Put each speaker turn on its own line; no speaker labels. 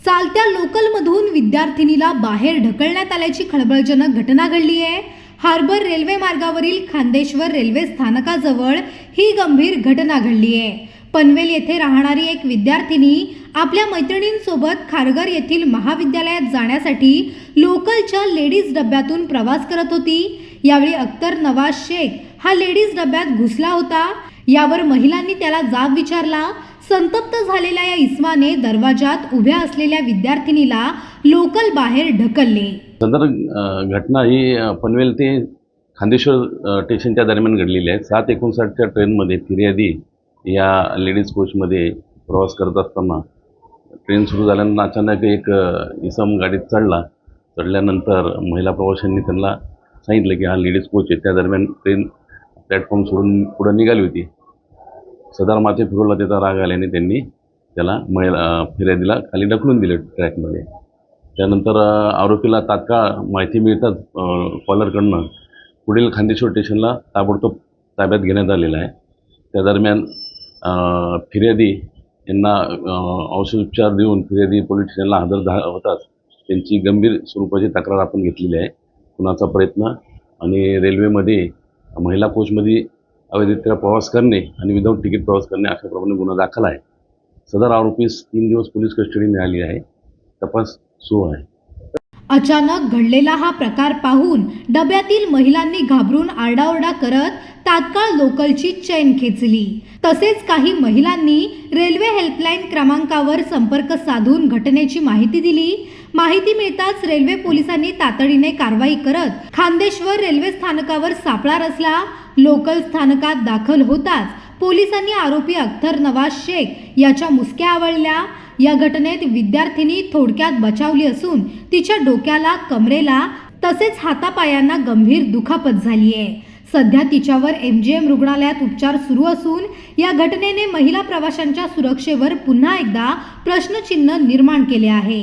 चालत्या लोकलमधून विद्यार्थिनीला बाहेर ढकलण्यात आल्याची खळबळजनक घटना घडली आहे। हार्बर रेल्वे मार्गावरील खांदेश्वर रेल्वे स्थानकाजवळ ही गंभीर घटना घडली आहे। पनवेल येथे राहणारी एक विद्यार्थिनी आपल्या मैत्रिणींसोबत खारघर येथील महाविद्यालयात जाण्यासाठी लोकलच्या लेडीज डब्यातून प्रवास करत होती। यावेळी अख्तर नवाज शेख हा लेडीज डब्यात घुसला होता। यावर महिलांनी त्याला जाब विचारला। संतप्त झालेल्या या इस्माने दरवाजात उभ्या असलेल्या विद्यार्थिनीला लोकल बाहेर ढकलले।
सदर घटना ही पनवेल ते खांदेश्वर स्टेशनच्या दरम्यान घडलेली आहे। 7:59च्या ट्रेनमध्ये फिर्यादी या लेडीज कोचमध्ये प्रवास करत असताना ट्रेन सुरू झाल्यानंतर अचानक एक इसम गाडीत चढल्यानंतर महिला प्रवाशांनी त्यांना सांगितलं की हा लेडीज कोच आहे। त्या दरम्यान ट्रेन प्लॅटफॉर्म सोडून पुढे निघाली होती। सदर माथे फिरवला त्याचा राग आल्याने त्यांनी त्याला फिर्यादीला खाली ढकलून दिले ट्रॅकमध्ये। त्यानंतर आरोपीला तात्काळ माहिती मिळताच कॉलरकडनं पुढील खांदेश्वर स्टेशनला ताबडतोब ताब्यात घेण्यात आलेला आहे। त्या दरम्यान फिर्यादी यांना औषधोपचार देऊन फिर्यादी पोलीस स्टेशनला हजर होताच त्यांची गंभीर स्वरूपाची तक्रार आपण घेतलेली आहे। खुनाचा प्रयत्न आणि रेल्वेमध्ये महिला कोचमध्ये अवैधरित्या प्रवास करणे आणि विदाऊट तिकीट प्रवास करणे अशाप्रमाणे गुन्हा दाखल आहे। सदर आरोपीस 3 दिवस पोलीस कस्टडी मिळाली आहे। तपास सुरू आहे।
अचानक घडलेला हा प्रकार पाहून डब्यातील महिलांनी घाबरून आरडाओरडा करत तात्काळ लोकलची चेन खेचली। तसेच काही महिलांनी रेल्वे हेल्पलाईन क्रमांकावर संपर्क साधून घटनेची माहिती दिली। माहिती मिळताच रेल्वे पोलिसांनी तातडीने कारवाई करत खांदेश्वर रेल्वे स्थानकावर सापळा रचला। लोकल स्थानकात दाखल होताच पोलिसांनी आरोपी अख्तर नवाज शेख याच्या मुसक्या आवळल्या। या घटनेत विद्यार्थिनी थोडक्यात बचावली असून तिच्या डोक्याला, कमरेला तसेच हातापायांना गंभीर दुखापत झाली आहे। सध्या तिच्यावर MGM रुग्णालयात उपचार सुरू असून या घटनेने महिला प्रवाशांच्या सुरक्षेवर पुन्हा एकदा प्रश्नचिन्ह निर्माण केले आहे।